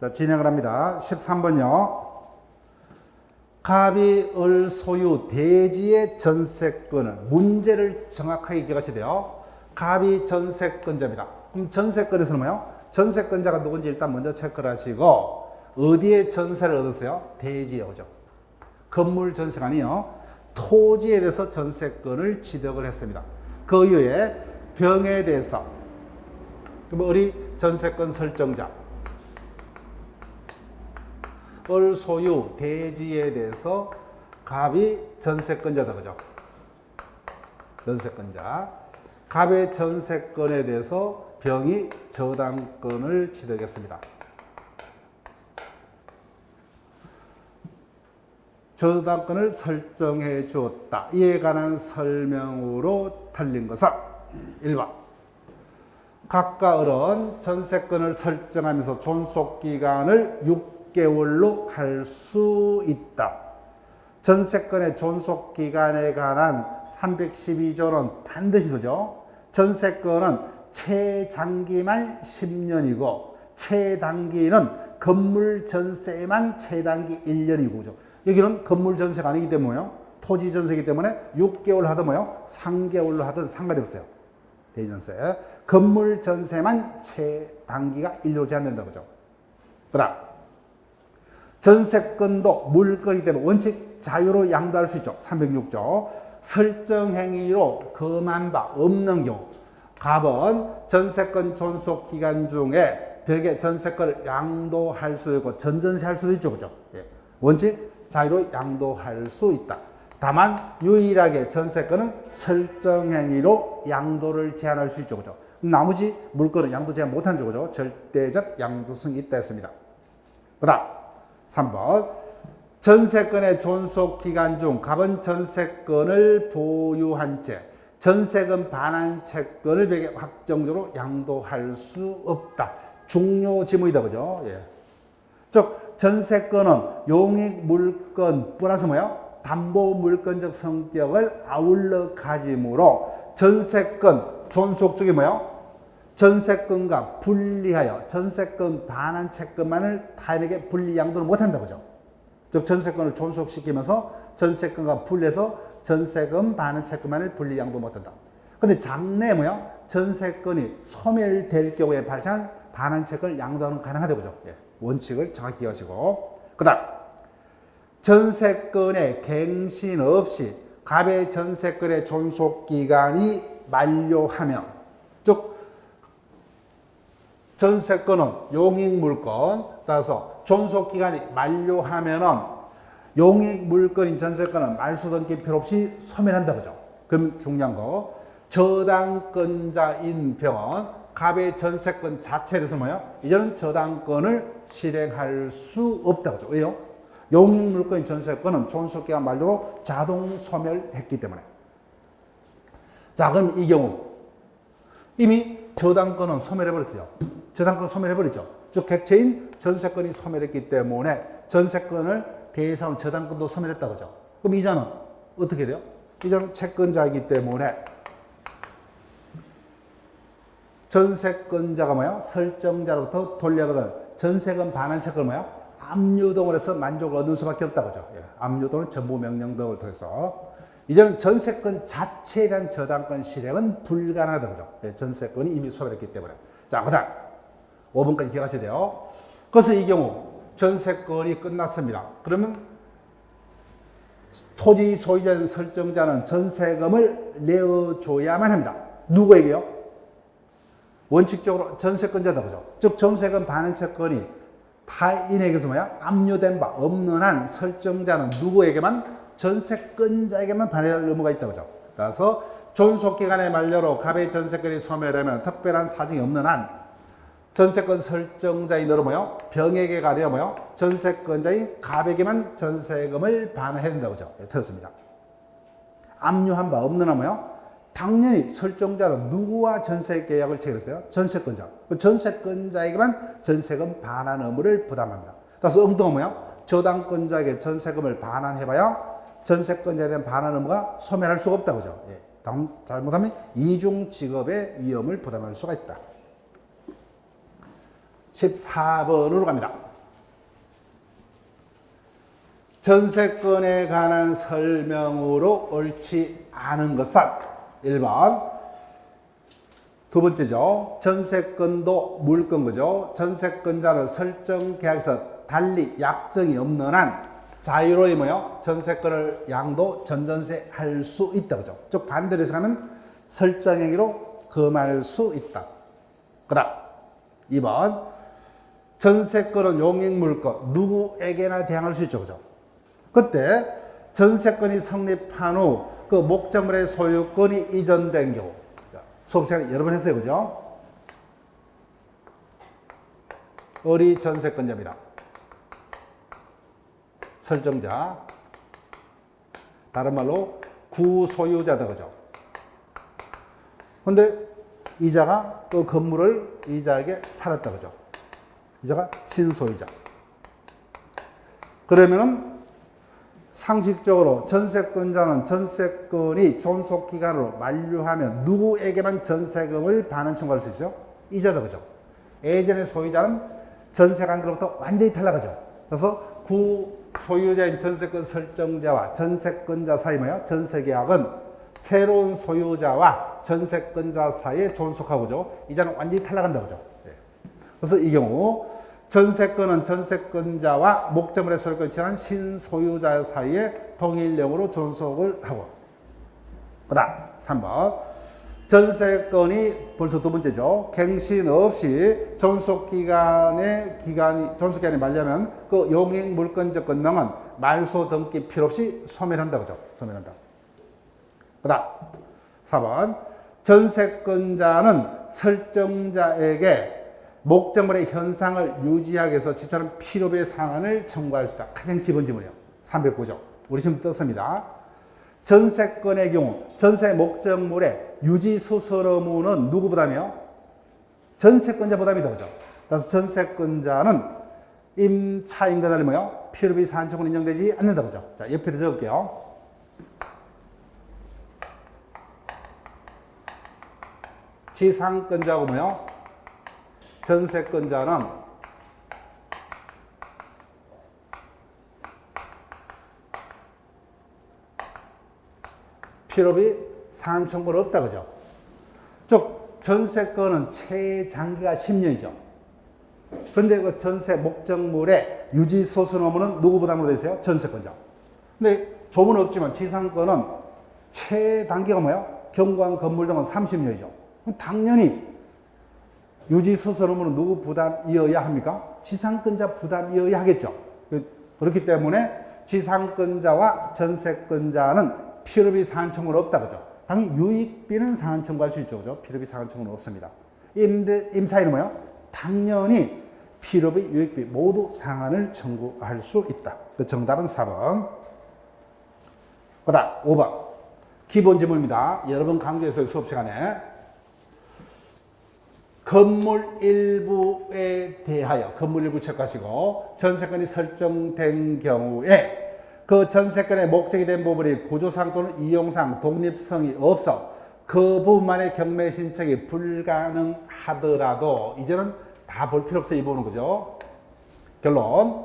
자, 진행을 합니다. 13번요. 갑이 을 소유 대지의 전세권을 문제를 정확하게 기억하셔야 돼요. 갑이 전세권자입니다. 그럼 전세권에서는 뭐예요? 전세권자가 누군지 일단 먼저 체크를 하시고 어디에 전세를 얻었어요? 대지에 오죠. 건물 전세가 아니요. 토지에 대해서 전세권을 취득을 했습니다. 그 이후에 병에 대해서 그럼 우리 전세권 설정자 을 소유 대지에 대해서 갑이 전세권자다 그죠? 전세권자. 갑의 전세권에 대해서 병이 저당권을 취득했습니다. 저당권을 설정해 주었다. 이에 관한 설명으로 틀린 것은 1번. 갑과 을은 전세권을 설정하면서 존속기간을 6개월로 할 수 있다. 전세권의 존속기간에 관한 312조는 반드시 그죠? 전세권은 최장기만 10년이고 최단기는 건물 전세만 최단기 1년이고 그죠? 여기는 건물 전세가 아니기 때문에요. 토지 전세이기 때문에 6개월 하든 뭐요? 3개월로 하든 상관이 없어요. 대전세. 건물 전세만 최단기가 1년으로 제한된다 그죠? 그다음 전세권도 물건이기 때문에 원칙 자유로 양도할 수 있죠. 306조. 설정행위로 금한 바 없는 경우 갑은 전세권 존속 기간 중에 벽에 전세권을 양도할 수 있고 전전세할 수도 있죠. 그죠? 예. 원칙 자유로 양도할 수 있다. 다만 유일하게 전세권은 설정행위로 양도를 제한할 수 있죠. 그죠? 나머지 물건은 양도 제한 못한죠. 그죠? 절대적 양도성이 있다 했습니다. 그 다음 3번 전세권의 존속기간 중 갑은 전세권을 보유한 채 전세금 반환 채권을 벽에 확정적으로 양도할 수 없다. 중요지문이다. 그죠? 예. 즉 전세권은 용익물건 플러스 뭐예요? 담보물건적 성격을 아울러 가지므로 전세권 존속 쪽이 뭐예요? 전세권과 분리하여 전세권 반환 채권만을 타인에게 분리 양도를 못한다 그죠? 즉 전세권을 존속시키면서 전세권과 분리해서 전세금 반환 채권만을 분리 양도 못한다. 근데 장래에 뭐야? 전세권이 소멸될 경우에 발생한 반환 채권을 양도하는 건 가능하다 그죠? 예. 원칙을 정확히 기억하시고 그다음 전세권의 갱신 없이 갑의 전세권의 존속기간이 만료하면 즉 전세권은 용익물건 따라서 존속기간이 만료하면은 용익물건인 전세권은 말소등기 필요 없이 소멸한다 그죠? 그럼 중요한 거 저당권자인 병은 갑의 전세권 자체에 대해서 뭐예요? 이제는 저당권을 실행할 수 없다 그죠? 왜요? 용익물건인 전세권은 존속기간 만료로 자동 소멸했기 때문에. 자 그럼 이 경우 이미 저당권은 소멸해버렸어요. 저당권 소멸해버리죠. 즉 객체인 전세권이 소멸했기 때문에 전세권을 대상으로 저당권도 소멸했다 그죠. 그럼 이자는 어떻게 돼요? 이자는 채권자이기 때문에 전세권자가 뭐야? 설정자로부터 돌려받은 전세금 반환 채권을 뭐야? 압류동을 해서 만족을 얻는 수밖에 없다 그죠. 예. 압류동은 전부명령 등을 통해서 이제는 전세권 자체에 대한 저당권 실행은 불가능하다 그죠. 예. 전세권이 이미 소멸했기 때문에. 자 그다음 5번까지 기억하셔야 돼요. 그래서 이 경우 전세권이 끝났습니다. 그러면 토지 소유자 설정자는 전세금을 내어줘야만 합니다. 누구에게요? 원칙적으로 전세권자다 그죠. 즉 전세금 반환 채권이 타인에게서 뭐야? 압류된 바 없는 한 설정자는 누구에게만? 전세권자에게만 반환할 의무가 있다 그죠. 그래서 존속기간의 만료로 갑의 전세권이 소멸하면 특별한 사정이 없는 한 전세권 설정자인 너로 뭐요? 병에게가 아니라 뭐요? 전세권자인 갑에게만 전세금을 반환해야 된다고 그죠? 예, 틀렸습니다. 압류한 바 없는 한 뭐요? 당연히 설정자는 누구와 전세 계약을 체결했어요? 전세권자. 전세권자에게만 전세금 반환 의무를 부담합니다. 그래서 엉뚱한 뭐요? 저당권자에게 전세금을 반환해봐야 전세권자에 대한 반환 의무가 소멸할 수가 없다 그죠? 예. 잘못하면 이중직업의 위험을 부담할 수가 있다. 14번으로 갑니다. 전세권에 관한 설명으로 옳지 않은 것은 1번 두 번째죠. 전세권도 물건 거죠. 전세권자는 설정 계약에서 달리 약정이 없는 한 자유로이 뭐요? 전세권을 양도 전전세 할 수 있다. 그죠? 즉 반대로 해서 가면 설정행위로 금할 수 있다. 그 다음 2번 전세권은 용익물권 누구에게나 대항할 수 있죠. 그죠? 그때 전세권이 성립한 후 그 목적물의 소유권이 이전된 경우 수업 시간에 여러 번 했어요. 그죠? 을이 전세권자입니다. 설정자. 다른 말로 구소유자다. 그죠? 근데 이자가 그 건물을 이자에게 팔았다. 그죠? 이자가 신소유자. 그러면은 상식적으로 전세권자는 전세권이 존속기간으로 만료하면 누구에게만 전세금을 반환 청구할 수 있어요? 이자다. 그죠? 예전의 소유자는 전세관계로부터 완전히 탈락하죠. 그래서 구소유자인 전세권 설정자와 전세권자 사이 뭐예요? 전세계약은 새로운 소유자와 전세권자 사이에 존속하고죠. 이자는 완전히 탈락한다. 그죠? 그래서 이 경우 전세권은 전세권자와 목적물의 소유권이 지난 신소유자 사이에 동일령으로 존속을 하고 그 다음 3번 전세권이 벌써 두 번째죠. 갱신 없이 존속기간이 만료하면 그 용익물권적 권능은 말소 등기 필요 없이 소멸한다. 그죠? 소멸한다. 그 다음 4번 전세권자는 설정자에게 목적물의 현상을 유지하기 위해서 지출하는 필요비의 상한을 청구할 수 있다. 가장 기본 지문이에요. 309조. 우리 지금 떴습니다. 전세권의 경우 전세 목적물의 유지 수설 의무는 누구 부담이요? 전세권자 부담이다. 그죠? 그래서 전세권자는 임차인과는 뭐요? 필요비 상한 청구는 인정되지 않는다. 그죠? 자, 옆에 적을게요. 지상권자고 뭐요? 전세권자는 필요비 상한 청구는 없다. 그죠? 즉 전세권은 최장기가 10년이죠. 그런데 그 전세 목적물의 유지 소선 의무는 누구 부담으로 되어 있어요? 전세권자. 근데 조문은 없지만 지상권은 최단기가 뭐예요? 경관 건물 등은 30년이죠. 그럼 당연히 유지 소선 의무는 누구 부담이어야 합니까? 지상권자 부담이어야 하겠죠. 그렇기 때문에 지상권자와 전세권자는 필요비 상한 청구는 없다. 그죠? 당연히 유익비는 상한 청구할 수 있죠. 그죠? 필요비 상한 청구는 없습니다. 임차인은 뭐예요? 당연히 필요비, 유익비 모두 상한을 청구할 수 있다. 그 정답은 4번. 그 다음 5번. 기본 지문입니다. 여러 번 강조해서 수업 시간에 건물 일부에 대하여 건물 일부 체크하시고 전세권이 설정된 경우에 그 전세권의 목적이 된 부분이 구조상 또는 이용상 독립성이 없어 그 부분만의 경매 신청이 불가능하더라도 이제는 다 볼 필요 없어 이 부분은. 그죠? 결론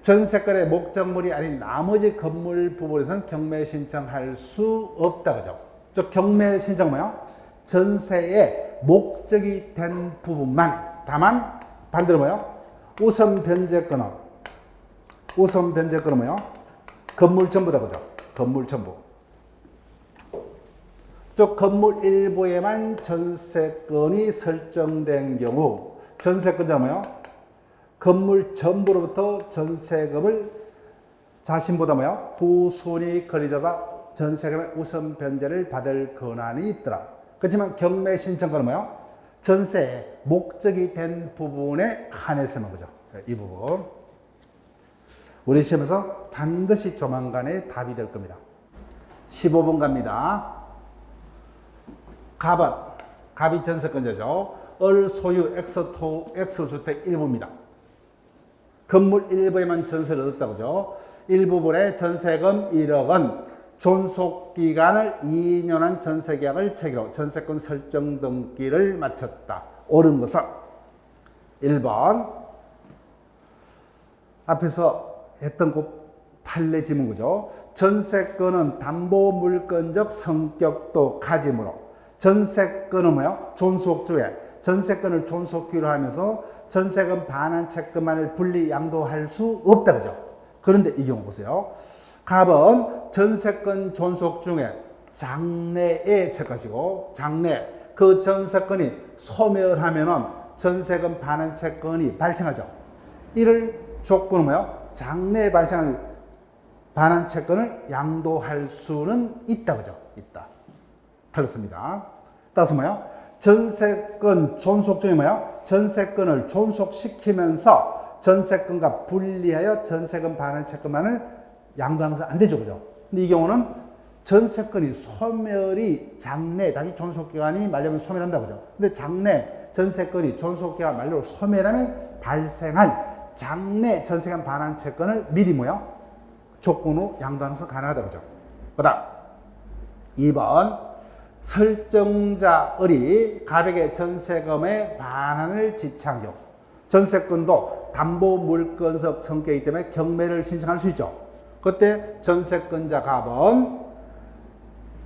전세권의 목적물이 아닌 나머지 건물 부분에서는 경매 신청할 수 없다. 그죠? 즉 경매 신청 뭐야? 전세의 목적이 된 부분만. 다만 반대로 뭐요? 우선 변제권은 뭐요? 건물 전부다. 그죠? 건물 전부. 즉 건물 일부에만 전세권이 설정된 경우 전세권자는 뭐요? 건물 전부로부터 전세금을 자신보다 뭐요? 후순위 권리자가 전세금의 우선 변제를 받을 권한이 있더라. 그렇지만 경매 신청권은 뭐요? 전세의 목적이 된 부분에 한해서만. 그죠? 이 부분 우리 시험에서 반드시 조만간에 답이 될 겁니다. 15번 갑니다. 갑이 전세권자죠. 을 소유 X주택 일부입니다. 건물 일부에만 전세를 얻었다고 그죠? 일부분의 전세금 1억은 존속기간을 2년한 전세계약을 체결하고 전세권 설정 등기를 마쳤다. 옳은 것은 1번 앞에서 했던 그 판례 지문 그죠? 전세권은 담보물권적 성격도 가지므로 전세권은 뭐요? 존속주에 전세권을 존속기로 하면서 전세금 반환 채권만을 분리 양도할 수 없다 그죠? 그런데 이 경우 보세요. 갑은 전세권 존속 중에 장래에 채권이고 장래 그 전세권이 소멸하면은 전세금 반환 채권이 발생하죠. 이를 조건은 뭐요? 장래에 발생한 반환 채권을 양도할 수는 있다 그죠? 있다. 틀렸습니다. 따라서 뭐요? 전세권 존속 중에 뭐요? 전세권을 존속시키면서 전세권과 분리하여 전세금 반환 채권만을 양도하면서 안 되죠, 그죠? 근데 이 경우는 전세권이 소멸이 장래, 다시 존속기간이 만료하면 소멸한다, 그죠? 근데 장래 전세권이 존속기간 만료로 소멸하면 발생한 장래 전세금 반환 채권을 미리 뭐요? 조건으로 양도하면서 가능하다, 그죠? 그 다음 2번 설정자을이 갑에게 전세금의 반환을 지체한 경우 전세권도 담보물권적 성격이기 때문에 경매를 신청할 수 있죠. 그때 전세권자 갑은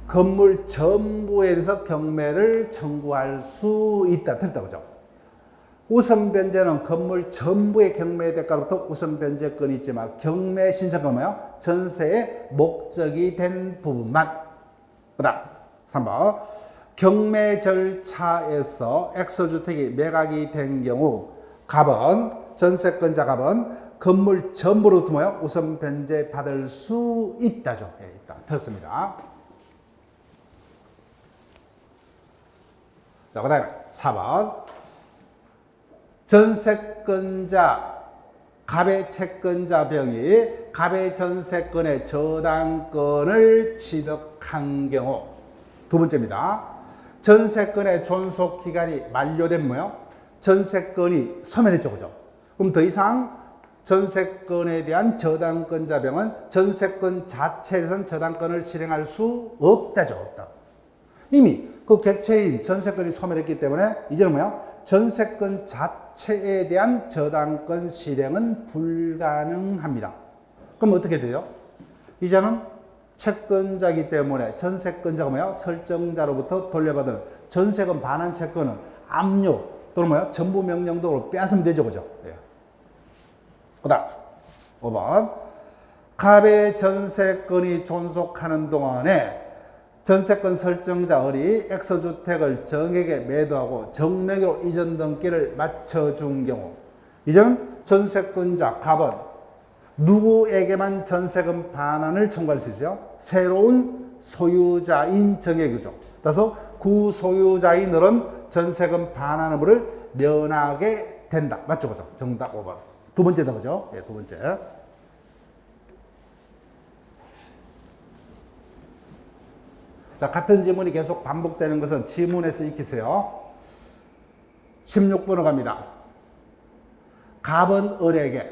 건물 전부에 대해서 경매를 청구할 수 있다. 틀렸다. 그죠? 우선 변제는 건물 전부의 경매 대가로부터 우선 변제권이 있지만 경매 신청은 뭐예요? 전세의 목적이 된 부분만. 그 다음 3번 경매 절차에서 엑소주택이 매각이 된 경우 갑은 전세권자 갑은 건물 전부로부터 뭐요? 우선 변제 받을 수 있다죠. 예, 있다. 틀렸습니다. 자, 그 다음에 4번 전세권자 갑의 채권자 병이 갑의 전세권의 저당권을 취득한 경우 두 번째입니다. 전세권의 존속기간이 만료된 뭐요? 전세권이 소멸했죠. 그죠? 그럼 더 이상 전세권에 대한 저당권자 병은 전세권 자체에선 저당권을 실행할 수 없다죠. 없다. 이미 그 객체인 전세권이 소멸했기 때문에 이제는 뭐요? 전세권 자체에 대한 저당권 실행은 불가능합니다. 그럼 어떻게 돼요? 이제는 채권자이기 때문에 전세권자가 뭐야? 설정자로부터 돌려받은 전세금 반환 채권은 압류 또는 뭐야? 전부 명령도로 빼앗으면 되죠. 그죠? 예. 그 다음 5번 갑의 전세권이 존속하는 동안에 전세권 설정자 을이 엑소주택을 정에게 매도하고 정명의로 이전 등기를 맞춰준 경우 이제는 전세권자 갑은 누구에게만 전세금 반환을 청구할 수 있어요? 새로운 소유자인 정액이죠. 따라서 구소유자인 을은 전세금 반환 의무를 면하게 된다. 맞죠? 그죠? 정답 5번. 두 번째다. 그죠? 예, 두 번째. 자, 같은 지문이 계속 반복되는 것은 지문에서 익히세요. 16번으로 갑니다. 갑은 을에게.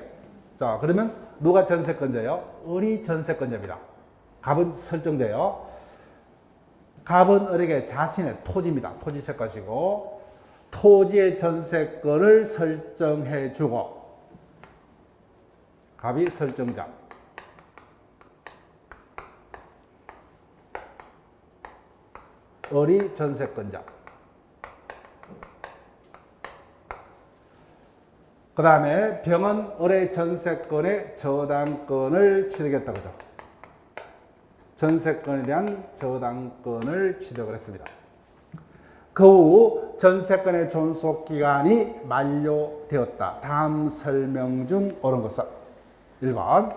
자, 그러면 누가 전세권자예요? 을이 전세권자입니다. 갑은 설정자예요. 갑은 을에게 자신의 토지입니다. 토지채 것이고 토지의 전세권을 설정해 주고 갑이 설정자. 을이 전세권자. 그 다음에 병은 을의 전세권의 저당권을 취득했다. 그죠? 전세권에 대한 저당권을 취득을 했습니다. 그 후 전세권의 존속기간이 만료되었다. 다음 설명 중 옳은 것은 1번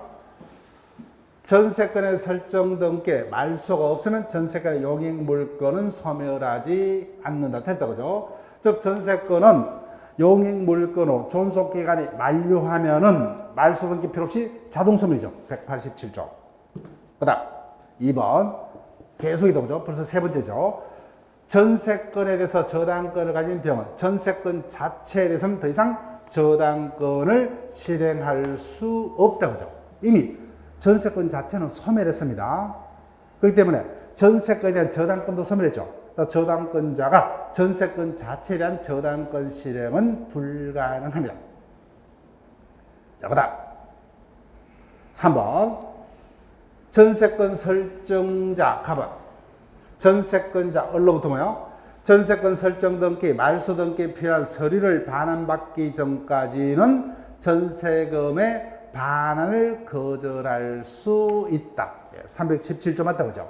전세권의 설정 등기에 말소가 없으면 전세권의 용익물권은 소멸하지 않는다. 됐다. 그죠? 즉 전세권은 용익물권으로 존속기간이 만료하면은 말소 등기 필요 없이 자동 소멸이죠. 187조. 그 다음 2번 계속이다. 그죠? 벌써 세 번째죠. 전세권에 대해서 저당권을 가진 병은 전세권 자체에 대해서는 더 이상 저당권을 실행할 수 없다. 그죠? 이미 전세권 자체는 소멸했습니다. 그렇기 때문에 전세권에 대한 저당권도 소멸했죠. 저당권자가 전세권 자체에 대한 저당권 실행은 불가능합니다. 자, 그 다음 3번 전세권 설정자 갑은 전세권자 얼로부터 뭐요? 전세권 설정 등기, 말소 등기에 필요한 서류를 반환받기 전까지는 전세금의 반환을 거절할 수 있다. 317조 맞다 그죠?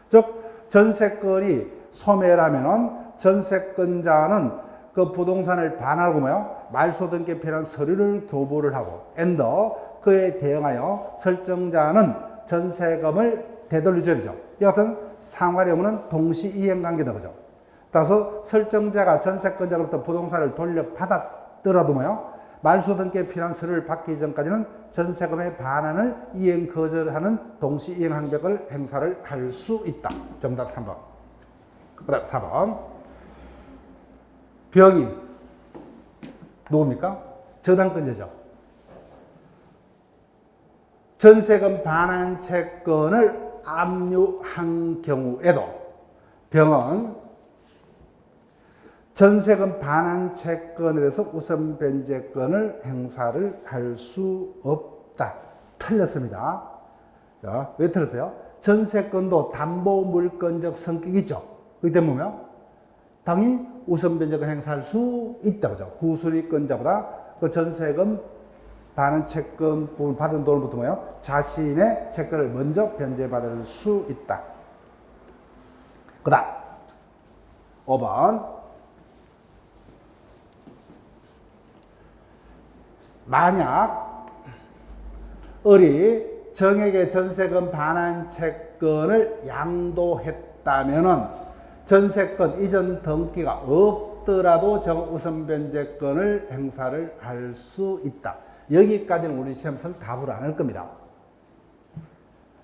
즉 전세권이 소멸하면은 전세권자는 그 부동산을 반환하고 뭐요? 말소 등기에 필요한 서류를 교부를 하고 엔더 그에 대응하여 설정자는 전세금을 되돌려줘야 되죠. 이 같은 상관이 없는 동시 이행 관계다 그죠? 따라서 설정자가 전세권자로부터 부동산을 돌려받았더라도 뭐요? 말소 등기에 필요한 서류를 받기 전까지는 전세금의 반환을 이행 거절하는 동시 이행 항벽을 행사를 할 수 있다. 정답 3번. 그 다음 4번. 병인 누굽니까? 저당권자죠. 전세금 반환 채권을 압류한 경우에도 병은 전세금 반환 채권에 대해서 우선 변제권을 행사를 할 수 없다. 틀렸습니다. 자, 왜 틀렸어요? 전세권도 담보 물권적 성격이 있죠. 그렇기 때문에 당연히 우선 변제권 행사할 수 있다. 그죠? 후순위권자보다 그 전세금 반환 채권 받은 돈부터 뭐요? 자신의 채권을 먼저 변제받을 수 있다. 그 다음 5번. 만약 을이 정에게 전세금 반환 채권을 양도했다면은 전세권 이전 등기가 없더라도 정 우선 변제권을 행사를 할 수 있다. 여기까지는 우리 시험에서는 답을 안 할 겁니다.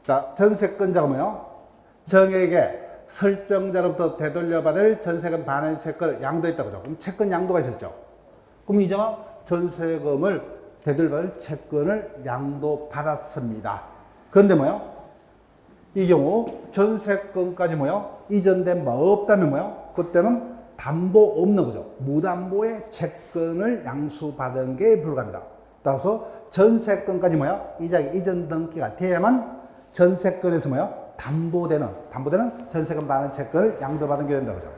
자, 전세권자가 뭐요? 정에게 설정자로부터 되돌려받을 전세금 반환 채권을 양도했다 그죠? 그럼 채권 양도가 있었죠. 그럼 이자가 전세금을 되돌려받을 채권을 양도받았습니다. 그런데 뭐요? 이 경우 전세금까지 뭐요? 이전된 바 없다면 뭐요? 그때는 담보 없는 거죠. 무담보의 채권을 양수받은 게 불가합니다. 따라서 전세권까지 뭐요? 이자기 이전 등기가 돼야만 전세권에서 뭐요? 담보되는 전세금 반환 채권을 양도받은 게 된다 그죠.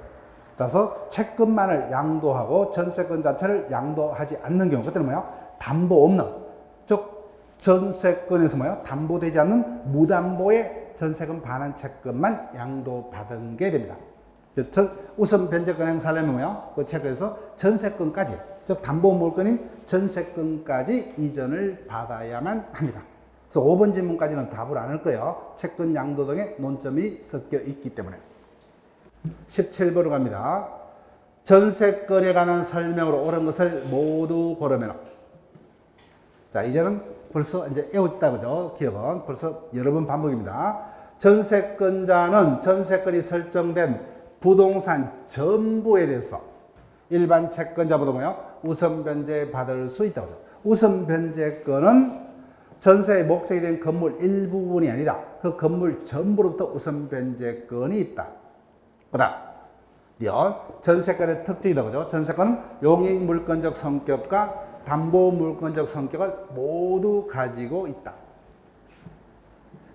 따라서 채권만을 양도하고 전세권 자체를 양도하지 않는 경우 그때는 뭐야? 담보 없는 즉 전세권에서 뭐야? 담보되지 않는 무담보의 전세금 반환 채권만 양도받은 게 됩니다. 우선 변제권 행사하려면 뭐야? 그 채권에서 전세권까지 즉 담보 물건인 전세권까지 이전을 받아야만 합니다. 그래서 5번 질문까지는 답을 안 할 거예요. 채권 양도 등의 논점이 섞여 있기 때문에. 17번으로 갑니다. 전세권에 관한 설명으로 옳은 것을 모두 고르면. 자, 이제는 벌써 이제 애웠다 그죠? 기억은 벌써 여러 번 반복입니다. 전세권자는 전세권이 설정된 부동산 전부에 대해서 일반 채권자보다 뭐요? 우선 변제 받을 수 있다고 하죠. 우선 변제권은 전세의 목적이 된 건물 일부분이 아니라 그 건물 전부로부터 우선 변제권이 있다. 그 다음, 전세권의 특징이다. 그죠? 전세권은 용익 물권적 성격과 담보 물권적 성격을 모두 가지고 있다.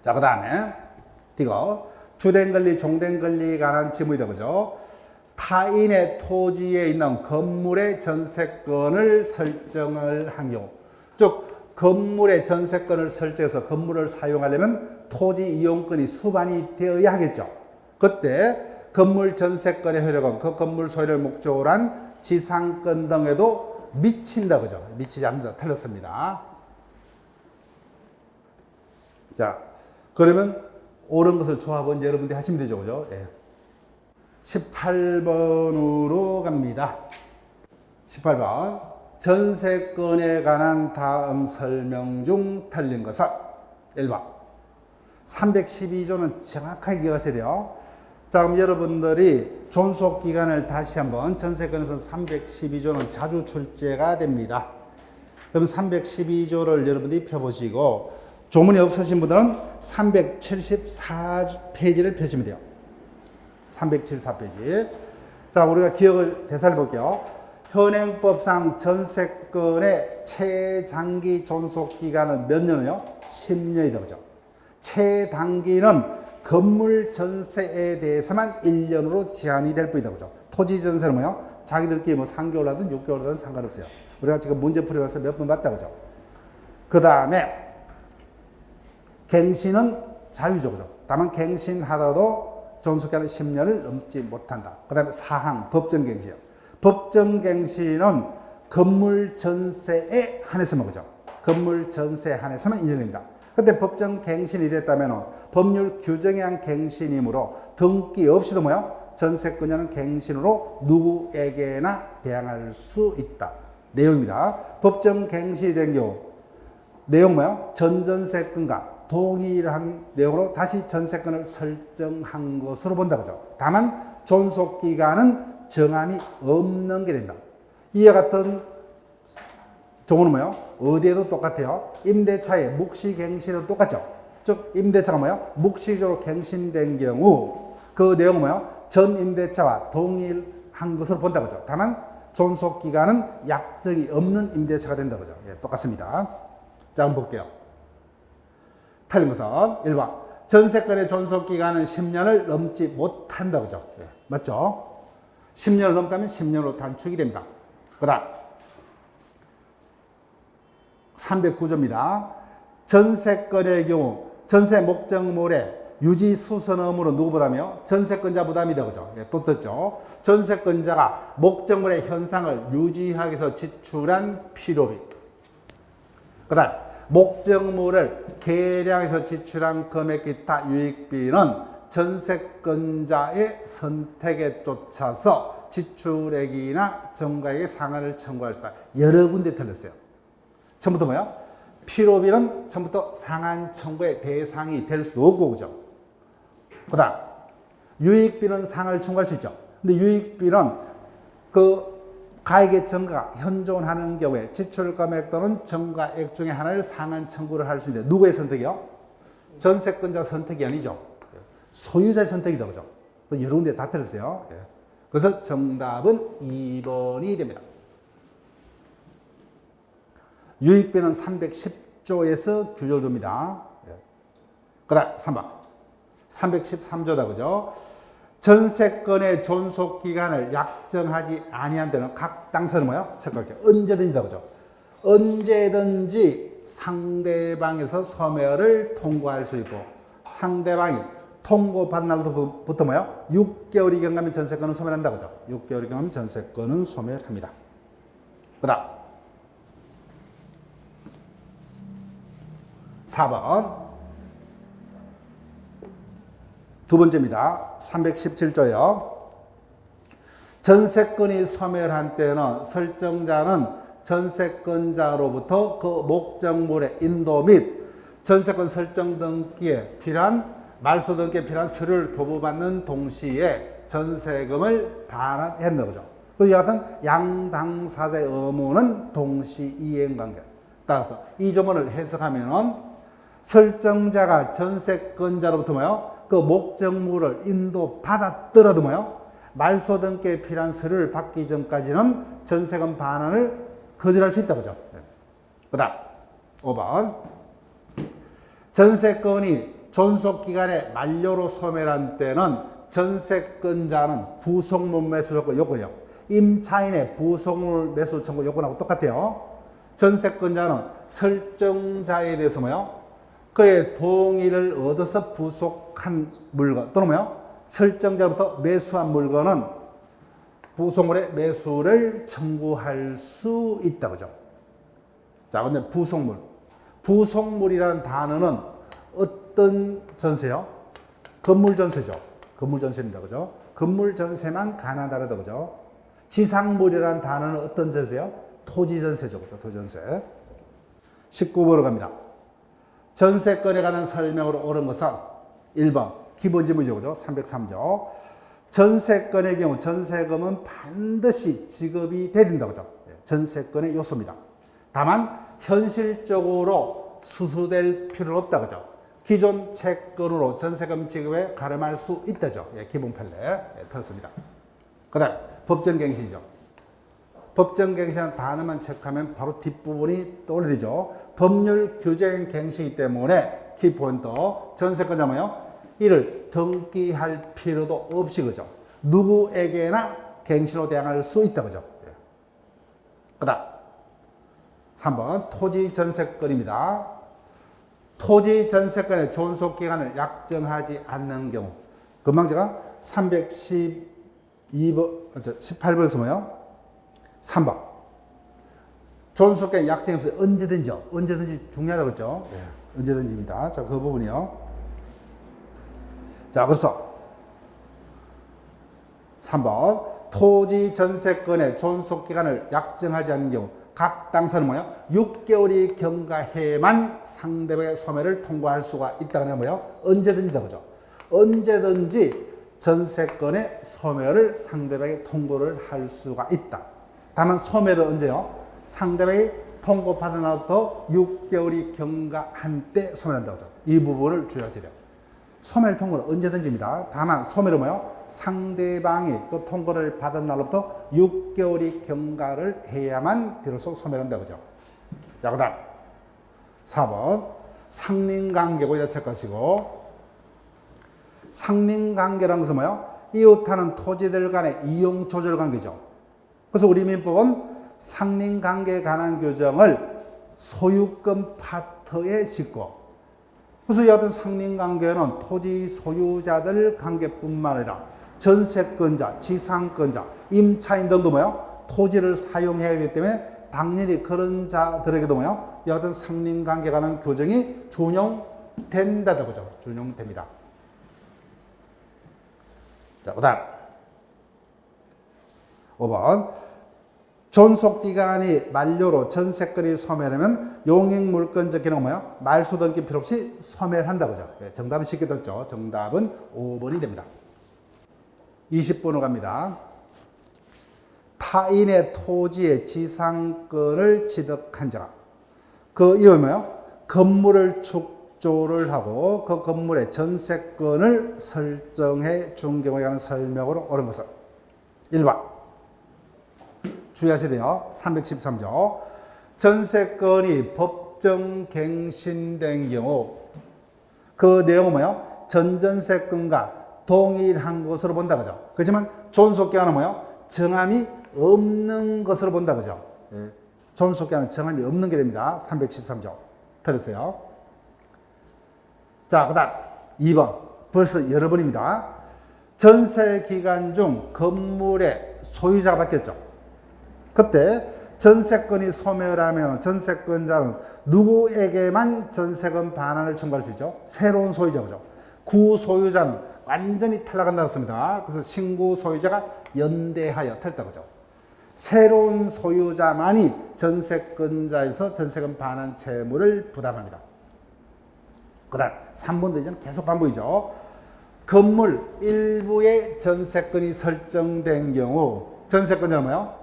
자, 그 다음에, 이거, 주된 권리, 종된 권리에 관한 지문이다. 그죠? 타인의 토지에 있는 건물의 전세권을 설정을 한 경우, 즉, 건물의 전세권을 설정해서 건물을 사용하려면 토지 이용권이 수반이 되어야 하겠죠. 그때 건물 전세권의 효력은 그 건물 소유를 목적으로 한 지상권 등에도 미친다. 그죠? 미치지 않는다. 틀렸습니다. 자, 그러면 옳은 것을 조합은 여러분들이 하시면 되죠. 그죠? 예. 18번으로 갑니다. 18번. 전세권에 관한 다음 설명 중 틀린 것은 1번. 312조는 정확하게 기억하셔야 돼요. 자, 그럼 여러분들이 존속기간을 다시 한번 전세권에서 312조는 자주 출제가 됩니다. 그럼 312조를 여러분들이 펴보시고 조문이 없으신 분들은 374페이지를 펴시면 돼요. 374페이지. 자, 우리가 기억을 되살려 볼게요. 현행법상 전세권의 최장기 존속기간은 몇 년이요? 10년이다. 그죠? 최단기는 건물 전세에 대해서만 1년으로 제한이 될 뿐이다. 그죠? 토지 전세는 뭐요? 자기들끼리 뭐 3개월 하든 6개월 하든 상관없어요. 우리가 지금 문제 풀이면서 몇 번 봤다. 그죠? 그 다음에 갱신은 자유죠. 그죠? 다만 갱신하더라도 존속기간은 10년을 넘지 못한다. 그 다음에 사항, 법정갱신이요. 법정갱신은 건물 전세에 한해서만, 그죠? 건물 전세에 한해서만 인정됩니다. 근데 법정갱신이 됐다면 법률 규정에 의한 갱신이므로 등기 없이도 뭐요? 전세권자는 갱신으로 누구에게나 대항할 수 있다. 내용입니다. 법정갱신이 된 경우 내용 뭐요? 전전세권과 동일한 내용으로 다시 전세권을 설정한 것으로 본다. 그죠? 다만 존속기간은 정함이 없는 게 된다. 이와 같은 종은 뭐요? 어디에도 똑같아요. 임대차의 묵시갱신은 똑같죠. 즉 임대차가 뭐요? 묵시적으로 갱신된 경우 그 내용은 뭐요? 전 임대차와 동일한 것으로 본다. 그죠? 다만 존속기간은 약정이 없는 임대차가 된다. 그죠? 예, 똑같습니다. 자, 한번 볼게요. 틀린 것은 1번. 전세권의 존속기간은 10년을 넘지 못한다. 그죠? 예, 맞죠? 10년을 넘다면 10년으로 단축이 됩니다. 그 다음 309조입니다. 전세권의 경우 전세 목적물의 유지 수선 의무는 누구 부담이요? 전세권자 부담이다. 그죠? 예, 또 떴죠. 전세권자가 목적물의 현상을 유지하기 위해서 지출한 필요비. 그 다음 목적물을 계량해서 지출한 금액 기타 유익비는 전세권자의 선택에 쫓아서 지출액이나 정가액의 상한을 청구할 수 있다. 여러 군데 틀렸어요. 처음부터 뭐야? 필요비는 처음부터 상한 청구의 대상이 될 수도 없고, 그죠? 그 다음, 유익비는 상한을 청구할 수 있죠. 근데 유익비는 그 가액의 정가가 현존하는 경우에 지출 금액 또는 정가액 중에 하나를 상한 청구를 할 수 있는데, 누구의 선택이요? 전세권자 선택이 아니죠. 소유자의 선택이다. 그죠? 여러 군데 다 틀렸어요. 그래서 정답은 2번이 됩니다. 유익비는 310조에서 규정됩니다. 그 다음 3번 313조다. 그죠? 전세권의 존속기간을 약정하지 아니한 데는 각 당사자는 뭐야? 책각게 언제든지다. 그죠? 언제든지 상대방에서 소멸을 통고할 수 있고, 상대방이 통고받은 날부터 뭐야? 6개월이 경과하면 전세권은 소멸한다. 그죠? 6개월이 경과하면 전세권은 소멸합니다. 그 다음 4번 두 번째입니다. 317조요. 전세권이 소멸한 때는 설정자는 전세권자로부터 그 목적물의 인도 및 전세권 설정 등기에 필요한 말소 등기에 필요한 서류를 도부받는 동시에 전세금을 반환한다. 그죠? 또 이와 같은 양당사자의 의무는 동시 이행관계. 따라서 이 조문을 해석하면은 설정자가 전세권자로부터 뭐요? 그 목적물을 인도받았더라도 뭐요? 말소 등기에 필요한 서류를 받기 전까지는 전세금 반환을 거절할 수 있다. 그죠? 그 다음 5번 전세권이 존속기간의 만료로 소멸한 때는 전세권자는 부속물 매수 요건이요. 임차인의 부속물 매수 청구 요건하고 똑같아요. 전세권자는 설정자에 대해서 뭐요? 그의 동의를 얻어서 부속한 물건 또는 뭐요? 설정자로부터 매수한 물건은 부속물의 매수를 청구할 수 있다. 그죠? 자, 근데 부속물. 부속물이라는 단어는 어떤 전세요? 건물 전세죠. 건물 전세입니다. 그죠? 건물 전세만 가능하다. 그죠? 지상물이라는 단어는 어떤 전세요? 토지 전세죠. 그죠? 토지 전세. 19번으로 갑니다. 전세권에 관한 설명으로 옳은 것은 1번 기본 지문이죠. 그죠? 303조. 전세권의 경우 전세금은 반드시 지급이 돼야 된다. 그죠? 전세권의 요소입니다. 다만 현실적으로 수수될 필요는 없다. 그죠? 기존 채권으로 전세금 지급에 가름할 수 있다죠. 기본 판례 틀었습니다. 그 다음 법정갱신이죠. 법정갱신이라는 단어만 체크하면 바로 뒷부분이 떠올리죠. 법률 규정 갱신이기 때문에 키포인트. 전세권자 뭐요? 이를 등기할 필요도 없이 그죠. 누구에게나 갱신으로 대항할 수 있다 그죠. 그 다음 3번 토지 전세권입니다. 토지 전세권의 존속기간을 약정하지 않는 경우 금방 제가 312번 18번에서 뭐요? 3번 존속기간 약정이 없어요. 언제든지 중요하다고 했죠. 언제든지입니다. 자, 그 부분이요. 자, 그래서 3번 토지 전세권의 존속기간을 약정하지 않는 경우 각 당사는 뭐예요? 6개월이 경과해만 상대방의 소멸을 통보할 수가 있다는 건 뭐예요? 언제든지다 그죠? 언제든지 전세권의 소멸을 상대방에 통보를 할 수가 있다. 다만 소멸은 언제요? 상대방이 통보받은 날부터 6개월이 경과한 때 소멸한다 그죠? 이 부분을 주의하셔야 돼요. 소멸 통보는 언제든지입니다. 다만 소멸은 뭐예요? 상대방이 또 통보를 받은 날로부터 6개월이 경과를 해야만 비로소 소멸한다 그죠? 자, 그 다음 4번 상린관계고 이다 체크하시고 상린관계라는 것은 뭐예요? 이웃하는 토지들 간의 이용조절관계죠. 그래서 우리 민법은 상린관계에 관한 규정을 소유권 파트에 싣고 그래서 이 어떤 상린관계는 토지 소유자들 관계뿐만 아니라 전세권자, 지상권자, 임차인 등도 뭐요? 토지를 사용해야 되기 때문에 당연히 그런 자들에게도 뭐요? 이 어떤 상린관계에 관한 규정이 준용된다고 그죠? 준용됩니다. 자, 그 다음 5번 존속기간이 만료로 전세권이 소멸하면 용익물권적 기능은 뭐예요? 말소 등기 필요 없이 소멸한다 그죠? 정답은 쉽게 듣죠. 정답은 5번이 됩니다. 20번으로 갑니다. 타인의 토지의 지상권을 취득한 자가 그 이유는 뭐예요? 건물을 축조를 하고 그 건물의 전세권을 설정해 준 경우에 관한 설명으로 옳은 것은 1번 주의하셔야 돼요. 313조. 전세권이 법정갱신된 경우 그 내용은 뭐예요? 전전세권과 동일한 것으로 본다 그죠? 그렇지만 존속기간은 뭐예요? 정함이 없는 것으로 본다 그죠? 존속기간은 정함이 없는 게 됩니다. 313조. 들으세요. 자, 그 다음 2번. 벌써 여러 번입니다. 전세기간 중 건물의 소유자가 바뀌었죠. 그때 전세권이 소멸하면 전세권자는 누구에게만 전세권 반환을 청구할 수 있죠? 새로운 소유자 그죠? 구소유자는 완전히 탈락한다고 했습니다. 그래서 신구 소유자가 연대하여 탈다 그죠? 새로운 소유자만이 전세권자에서 전세권 반환 채무를 부담합니다. 그 다음 3번도 이제는 계속 반복이죠. 건물 일부의 전세권이 설정된 경우 전세권자는 뭐예요?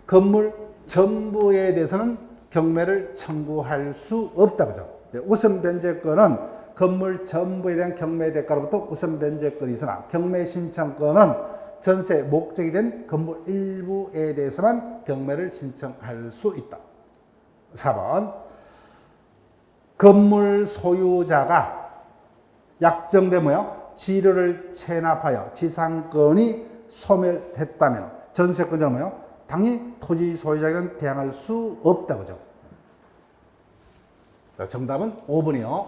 건물 전부에 대해서는 경매를 청구할 수 없다 그죠? 우선 변제권은 건물 전부에 대한 경매 대가로부터 우선 변제권이 있으나 경매 신청권은 전세 목적이 된 건물 일부에 대해서만 경매를 신청할 수 있다. 4번 건물 소유자가 약정된 뭐요? 지료를 체납하여 지상권이 소멸했다면 전세권자는 뭐요? 당연히 토지 소유자에게는 대항할 수 없다 그죠? 정답은 5번이요.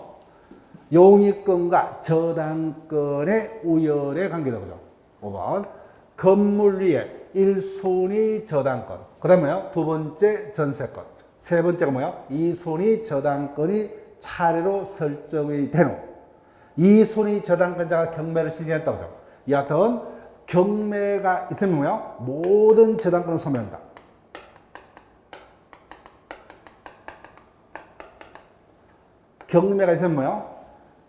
용익권과 저당권의 우열의 관계다 그죠? 5번 건물 위에 1순위 저당권 그 다음에 두 번째 전세권 세 번째가 뭐예요? 2순위 저당권이 차례로 설정이 된 후 2순위 저당권자가 경매를 신청했다고 하죠. 여하튼 경매가 있으면 뭐예요? 모든 저당권을 소멸한다. 경매가 있으면 뭐예요?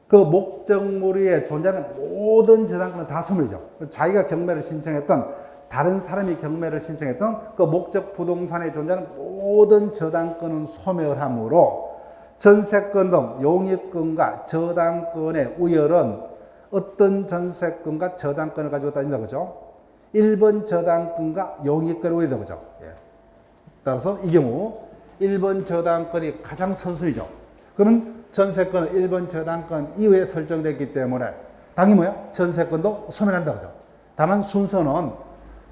그 목적물 위에 존재하는 모든 저당권은 다 소멸이죠. 자기가 경매를 신청했던 다른 사람이 경매를 신청했던 그 목적 부동산에 존재하는 모든 저당권은 소멸하므로 전세권 등 용익권과 저당권의 우열은 어떤 전세권과 저당권을 가지고 다닌다 그죠? 1번 저당권과 용익권의 우열이다 그죠? 따라서 이 경우 1번 저당권이 가장 선순위죠. 그러면 전세권은 1번 저당권 이후에 설정됐기 때문에 당연히 뭐예요? 전세권도 소멸한다 그죠? 다만 순서는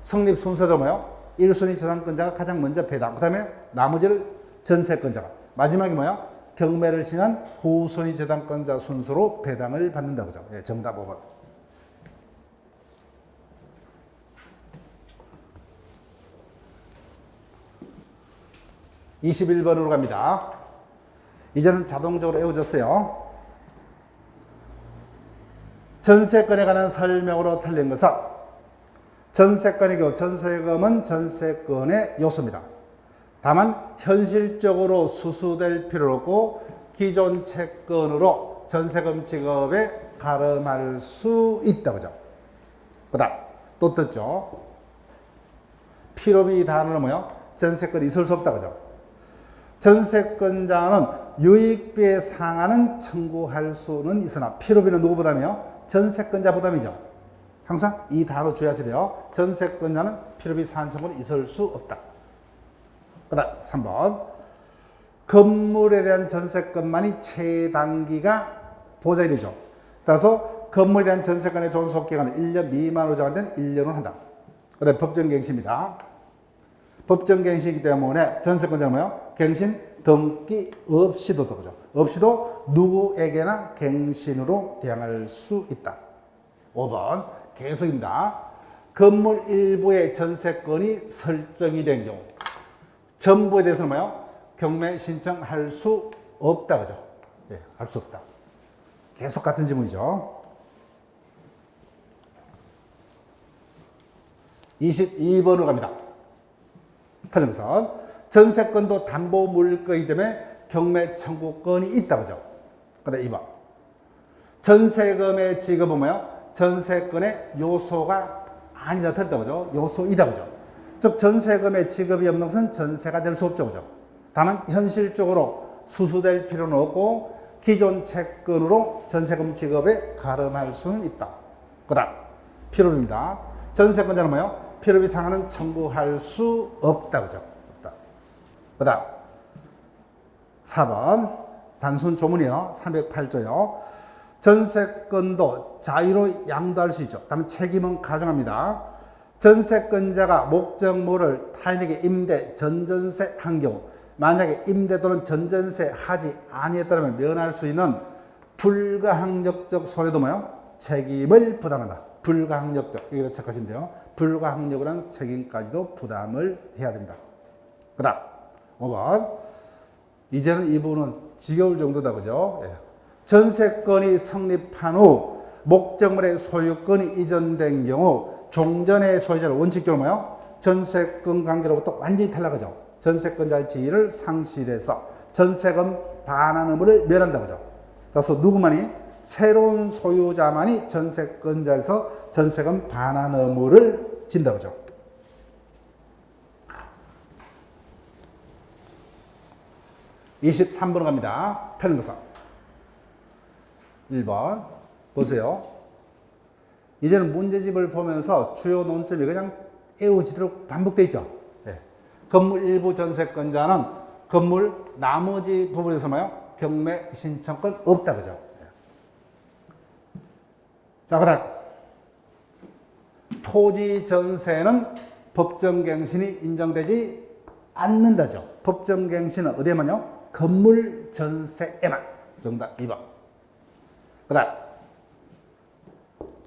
성립 순서도 뭐예요? 1순위 저당권자가 가장 먼저 배당, 그 다음에 나머지를 전세권자가, 마지막이 뭐예요? 경매를 신한 후순위 저당권자 순서로 배당을 받는다 그죠? 예, 정답 5번. 21번으로 갑니다. 이제는 자동적으로 외워졌어요. 전세권에 관한 설명으로 틀린 것은 전세권의 경우 전세금은 전세권의 요소입니다. 다만 현실적으로 수수될 필요는 없고 기존 채권으로 전세금 지급에 가름할 수 있다 그죠? 그다음 또 떴죠. 필요비 단어는 뭐요? 전세권이 있을 수 없다 그죠? 전세권자는 유익비에 상한은 청구할 수는 있으나 필요비는 누구 부담이요? 전세권자 부담이죠. 항상 이 단어 주의하셔야 돼요. 전세권자는 필요비 상한 청구는 있을 수 없다. 그 다음 3번 건물에 대한 전세권만이 최단기가 보장이 되죠. 따라서 건물에 대한 전세권의 존속기간은 1년 미만으로 정한된 1년을 한다. 그 다음 법정갱신입니다. 법정갱신이기 때문에 전세권자는 뭐예요? 갱신 등기 없이도 그죠? 없이도 누구에게나 갱신으로 대항할 수 있다. 5번 계속입니다. 건물 일부의 전세권이 설정이 된 경우 전부에 대해서는 뭐예요? 경매 신청할 수 없다 그죠? 네, 할 수 없다. 계속 같은 질문이죠. 22번으로 갑니다. 틀림선 전세권도 담보 물건이기 때문에 경매 청구권이 있다 그죠? 그다음 2번 전세금의 지급은 뭐예요? 전세권의 요소가 아니다 틀렸다 그죠? 요소이다 그죠? 즉 전세금의 지급이 없는 것은 전세가 될 수 없죠 그죠? 다만 현실적으로 수수될 필요는 없고 기존 채권으로 전세금 지급에 가름할 수는 있다. 그다음 필요비입니다. 전세권자는 뭐예요? 필요비 상한은 청구할 수 없다 그죠? 없다. 그다음 4번 단순 조문이요. 308조요. 전세권도 자유로 양도할 수 있죠. 다음 책임은 가중합니다. 전세권자가 목적물을 타인에게 임대, 전전세 한 경우 만약에 임대 또는 전전세 하지 아니했다면 면할 수 있는 불가항력적 손해도 뭐예요? 책임을 부담한다. 불가항력적 여기다 체크하시면 돼요. 불가항력이라는 책임까지도 부담을 해야 됩니다. 그 다음 5번 이제는 이 부분은 지겨울 정도다 그죠? 예. 전세권이 성립한 후 목적물의 소유권이 이전된 경우 종전의 소유자는 원칙적으로 뭐예요? 전세권 관계로부터 완전히 탈락하죠. 전세권자의 지위를 상실해서 전세금 반환 의무를 면한다 그죠? 그래서 누구만이 새로운 소유자만이 전세권자에서 전세금 반환 의무를 진다 그죠? (23번) 갑니다. 틀린 것은 1번 보세요. 이제는 문제집을 보면서 주요 논점이 그냥 애우지도록 반복되어 있죠. 네. 건물 일부 전세권자는 건물 나머지 부분에서 뭐요? 경매 신청권 없다 그죠? 네. 자, 그다음 토지 전세는 법정갱신이 인정되지 않는다죠. 법정갱신은 어디에만요? 건물 전세에만. 정답 2번. 그 다음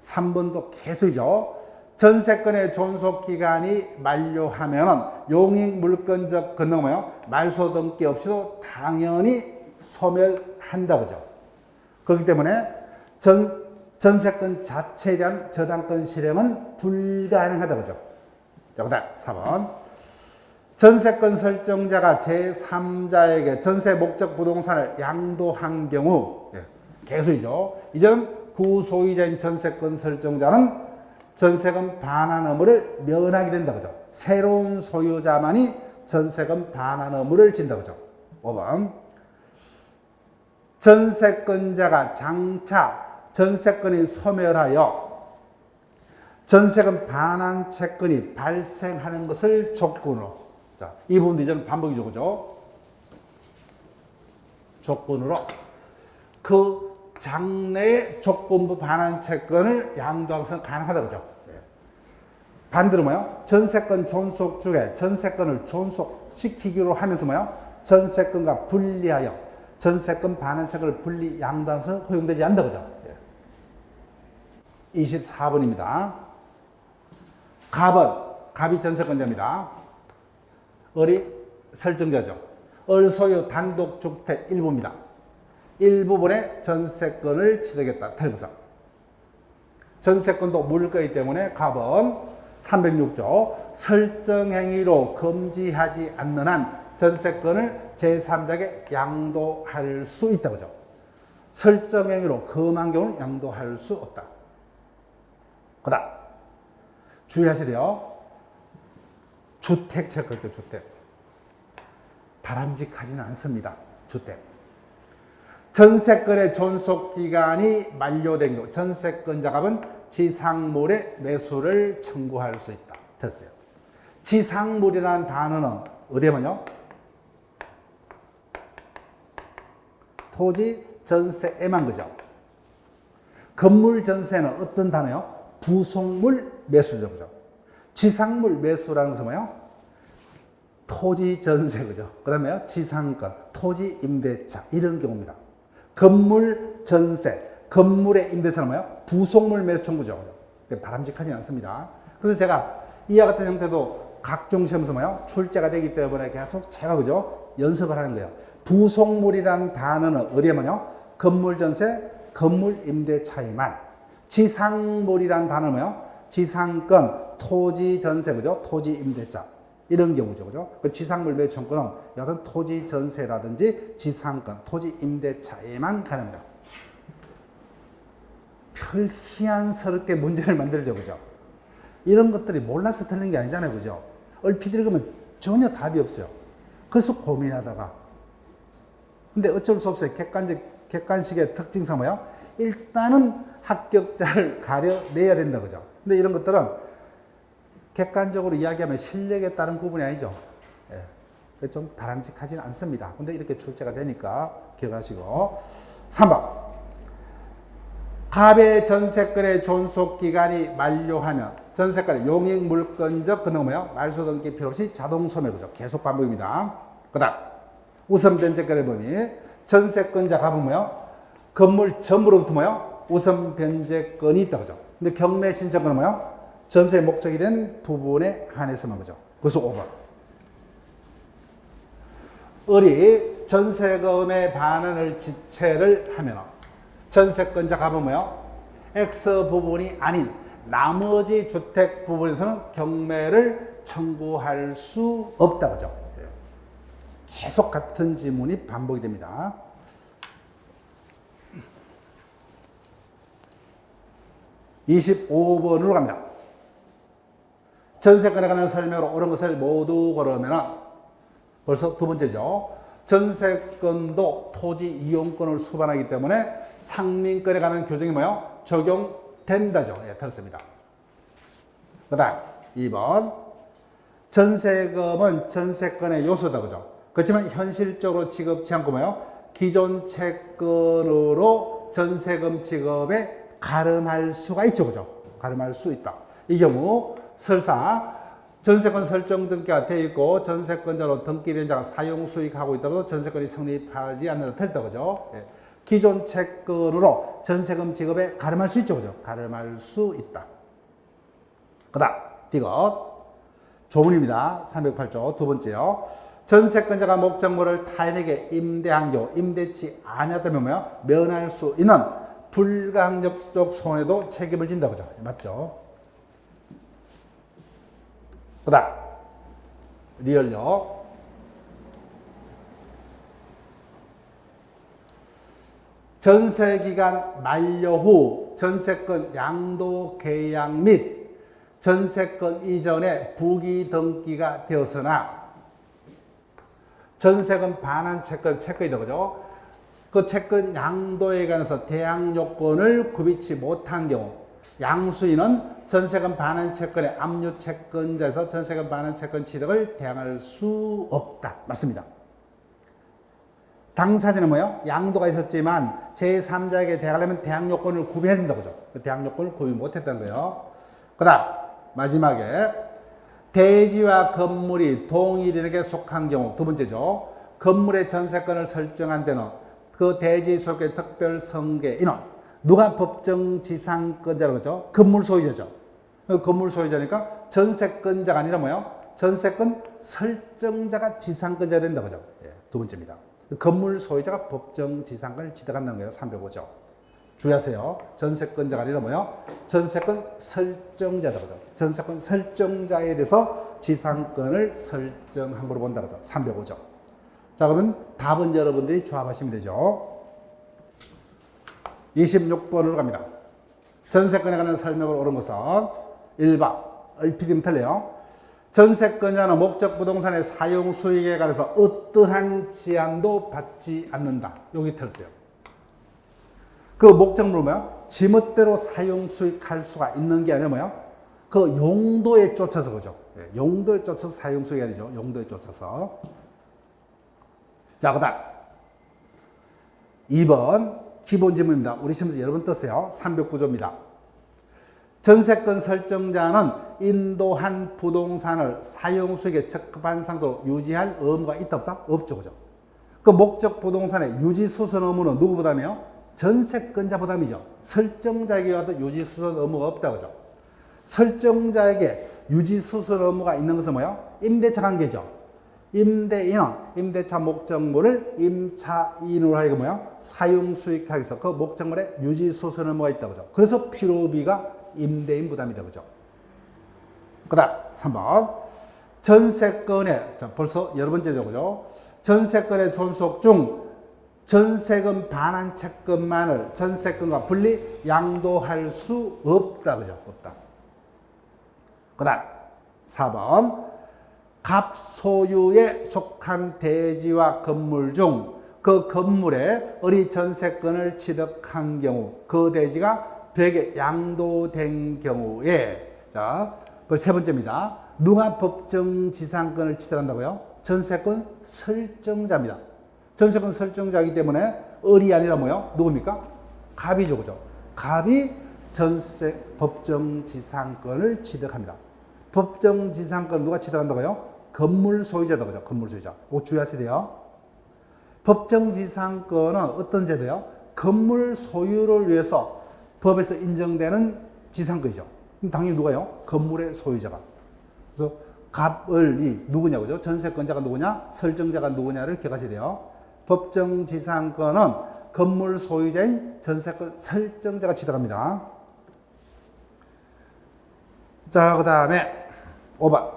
3번도 계속이죠. 전세권의 존속기간이 만료하면 용익물권적 건너가 뭐예요? 말소 등기 없이도 당연히 소멸한다 그죠? 그렇기 때문에 전세권 자체에 대한 저당권 실행은 불가능하다 그죠? 자, 그 다음 4번 전세권 설정자가 제3자에게 전세 목적 부동산을 양도한 경우 계속이죠. 이제는 구소유자인 전세권 설정자는 전세금 반환 의무를 면하게 된다 그죠? 새로운 소유자만이 전세금 반환 의무를 진다 그죠? 5번 전세권자가 장차 전세권이 소멸하여 전세금 반환 채권이 발생하는 것을 조건으로. 자, 이 부분도 이제는 반복이죠 그죠? 조건으로 그 장래의 조건부 반환 채권을 양도하는 것은 가능하다 그죠? 반대로 뭐요? 전세권 존속 중에 전세권을 존속시키기로 하면서 뭐요? 전세권과 분리하여 전세권 반환 채권을 분리 양도하는 것은 허용되지 않는다 그죠? 24번입니다. 갑이 전세권자입니다. 을이 설정자죠. 을 소유 단독주택 일부입니다. 일부분의 전세권을 치르겠다. 탈부상. 전세권도 물거이기 때문에 갑은 306조 설정행위로 금지하지 않는 한 전세권을 제3자에게 양도할 수 있다. 그죠? 설정행위로 금한 경우는 양도할 수 없다. 그 다음 주의하셔야 돼요. 주택 체크할 때 주택 바람직하지는 않습니다. 주택 전세권의 존속기간이 만료된 경우 전세권자 갑은 지상물의 매수를 청구할 수 있다. 됐어요. 지상물이라는 단어는 어디에 뭐냐? 토지 전세에만 그죠? 건물 전세는 어떤 단어요? 부속물 매수죠. 그죠? 지상물 매수라는 것은 뭐예요? 토지 전세 그죠? 그 다음에요? 지상권, 토지 임대차 이런 경우입니다. 건물 전세, 건물의 임대차는 뭐예요? 부속물 매수 청구죠. 바람직하지 않습니다. 그래서 제가 이와 같은 형태도 각종 시험에서 뭐예요? 출제가 되기 때문에 계속 제가 그죠? 연습을 하는 거예요. 부속물이라는 단어는 어디에 뭐냐? 건물 전세, 건물 임대차이만. 지상물이라는 단어는 뭐예요? 지상권, 토지 전세, 그죠? 토지 임대차. 이런 경우죠. 그죠? 그 지상물 매수 청구는 여하튼 토지 전세라든지 지상권, 토지 임대차에만 가능합니다. 별 희한스럽게 문제를 만들죠. 그죠? 이런 것들이 몰라서 틀린 게 아니잖아요. 그죠? 얼핏 읽으면 전혀 답이 없어요. 그래서 고민하다가. 근데 어쩔 수 없어요. 객관식의 특징상 뭐예요? 일단은 합격자를 가려내야 된다. 그죠? 근데 이런 것들은 객관적으로 이야기하면 실력에 따른 부분이 아니죠. 예. 좀 바람직하지는 않습니다. 근데 이렇게 출제가 되니까 기억하시고. 3번. 갑의 전세권의 존속기간이 만료하면 전세권의 용익물권적 그는 뭐예요? 말소 등기 필요 없이 자동 소멸이죠. 계속 반복입니다. 그 다음 우선 변제권의 범위 전세권자 갑은 뭐예요? 건물 전부로부터 뭐예요? 우선 변제권이 있다. 그죠? 근데 경매 신청권은 뭐예요? 전세 목적이 된 부분에 한해서만 그죠? 그래서 5번. 을이 전세금의 반환을 지체를 하면 전세권자 갑은 뭐예요? X 부분이 아닌 나머지 주택 부분에서는 경매를 청구할 수 없다. 그죠? 계속 같은 지문이 반복이 됩니다. 25번으로 갑니다. 전세권에 관한 설명으로 옳은 것을 모두 고르면 벌써 두 번째죠. 전세권도 토지 이용권을 수반하기 때문에 상민권에 관한 규정이 뭐예요? 적용된다죠. 예, 틀렸습니다. 그 다음 2번 전세금은 전세권의 요소다. 그죠? 그렇지만 현실적으로 지급치 않고 뭐예요? 기존 채권으로 전세금 지급에 가름할 수가 있죠. 그죠? 가름할 수 있다. 이 경우 설사 전세권 설정 등기가 되어 있고 전세권자로 등기된 자가 사용 수익하고 있다고 전세권이 성립하지 않는다. 틀렸다. 그죠? 예. 기존 채권으로 전세금 지급에 가름할 수 있죠. 그죠? 가름할 수 있다. 그 다음 디귿 조문입니다. 308조 두 번째요. 전세권자가 목적물을 타인에게 임대한 경우 임대치 아니었다면 뭐예요? 면할 수 있는 불가항력적 손해도 책임을 진다. 그죠? 맞죠? 그 다음 리얼요. 전세기간 만료 후 전세권 양도 계약 및 전세권 이전에 부기 등기가 되었으나 전세권 반환 채권이다. 그죠? 그 채권 양도에 관해서 대항 요건을 구비치 못한 경우 양수인은 전세권 반환 채권의 압류 채권자에서 전세권 반환 채권 취득을 대항할 수 없다. 맞습니다. 당사자는 뭐예요? 양도가 있었지만 제3자에게 대항하려면 대항 요건을 구비해야 된다고 그죠? 그 대항 요건을 구비 못했다는 거예요. 그 다음 마지막에 대지와 건물이 동일인에게 속한 경우 두 번째죠. 건물의 전세권을 설정한 데는 그 대지 소유의 특별 성계인은 누가 법정 지상권자라고 하죠? 건물 소유자죠. 건물 소유자니까 전세권자가 아니라 뭐예요? 전세권 설정자가 지상권자가 된다고 하죠. 예, 두 번째입니다. 건물 소유자가 법정 지상권을 취득한다는 거예요. 305조. 주의하세요. 전세권자가 아니라 뭐예요? 전세권 설정자라고 하죠. 전세권 설정자에 대해서 지상권을 설정한 거로 본다고 하죠. 305조. 자, 그러면 답은 여러분들이 조합하시면 되죠. 26번으로 갑니다. 전세권에 관한 설명을 옳은 것은 1번, 얼핏이면 틀려요. 전세권자는 목적 부동산의 사용 수익에 관해서 어떠한 제한도 받지 않는다. 여기 틀렸어요. 그 목적물은 뭐야? 지멋대로 사용 수익할 수가 있는 게 아니라 뭐야? 그 용도에 쫓아서 그죠? 용도에 쫓아서 사용 수익이 아니죠. 용도에 쫓아서. 자, 그 다음 2번 기본 질문입니다. 우리 시험에서 여러 번 떴어요. 309조입니다. 전세권 설정자는 인도한 부동산을 사용 수익에 적합한 상태로 유지할 의무가 있다 없다? 없죠. 그죠? 그 목적 부동산의 유지 수선 의무는 누구 부담이에요? 전세권자 부담이죠. 설정자에게 어떤 유지 수선 의무가 없다. 그죠? 설정자에게 유지 수선 의무가 있는 것은 뭐예요? 임대차 관계죠. 임대인은 임대차 목적물을 임차인으로 하여금 뭐야? 사용 수익하기 위해서 그 목적물에 유지 수선 의무가 있다. 그죠? 그래서 필요비가 임대인 부담이다. 그죠? 그 다음 3번 전세권의 벌써 여러 번째죠. 그죠? 전세권의 존속 중 전세금 반환 채권만을 전세권과 분리 양도할 수 없다. 그죠? 없다. 그 다음 4번 갑 소유에 속한 대지와 건물 중 그 건물에 을이 전세권을 취득한 경우 그 대지가 벽에 양도된 경우에 자, 세 번째입니다. 누가 법정 지상권을 취득한다고요? 전세권 설정자입니다. 전세권 설정자이기 때문에 을이 아니라 뭐요? 누굽니까? 갑이죠. 그죠? 갑이 법정 지상권을 취득합니다. 법정 지상권 누가 취득한다고요? 건물 소유자다. 그죠? 건물 소유자. 꼭 주의하셔야 돼요. 법정 지상권은 어떤 제도요? 건물 소유를 위해서 법에서 인정되는 지상권이죠. 그럼 당연히 누가요? 건물의 소유자가. 그래서 갑을이 누구냐고죠? 전세권자가 누구냐? 설정자가 누구냐를 기억하셔야 돼요. 법정 지상권은 건물 소유자인 전세권 설정자가 취득합니다. 자, 그 다음에 5번.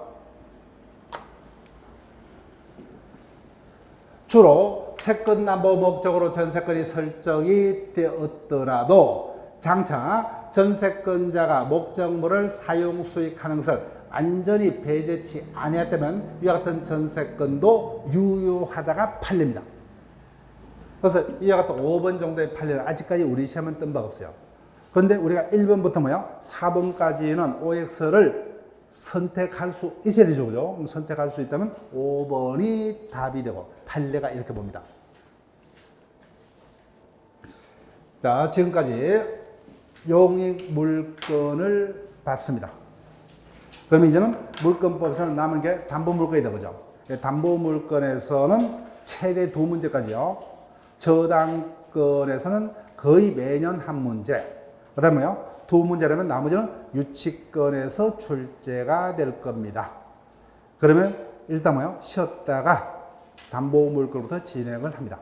주로 채권담보 목적으로 전세권이 설정이 되었더라도 장차 전세권자가 목적물을 사용 수익하는 것을 완전히 배제치 아니했다면 이와 같은 전세권도 유효하다가 팔립니다. 그래서 이와 같은 5번 정도의 판례는 아직까지 우리 시험은 뜬 바가 없어요. 그런데 우리가 1번부터 뭐야? 4번까지는 OX를 선택할 수 있어야 되죠. 그죠? 그럼 선택할 수 있다면 5번이 답이 되고 판례가 이렇게 봅니다. 자, 지금까지 용익 물건을 봤습니다. 그럼 이제는 물건법에서는 남은 게 담보물건이다. 그죠? 담보물건에서는 최대 2문제까지요. 저당권에서는 거의 매년 한 문제. 그 다음에 뭐요? 2문제라면 나머지는 유치권에서 출제가 될 겁니다. 그러면 일단 뭐요? 쉬었다가 담보물건부터 진행을 합니다.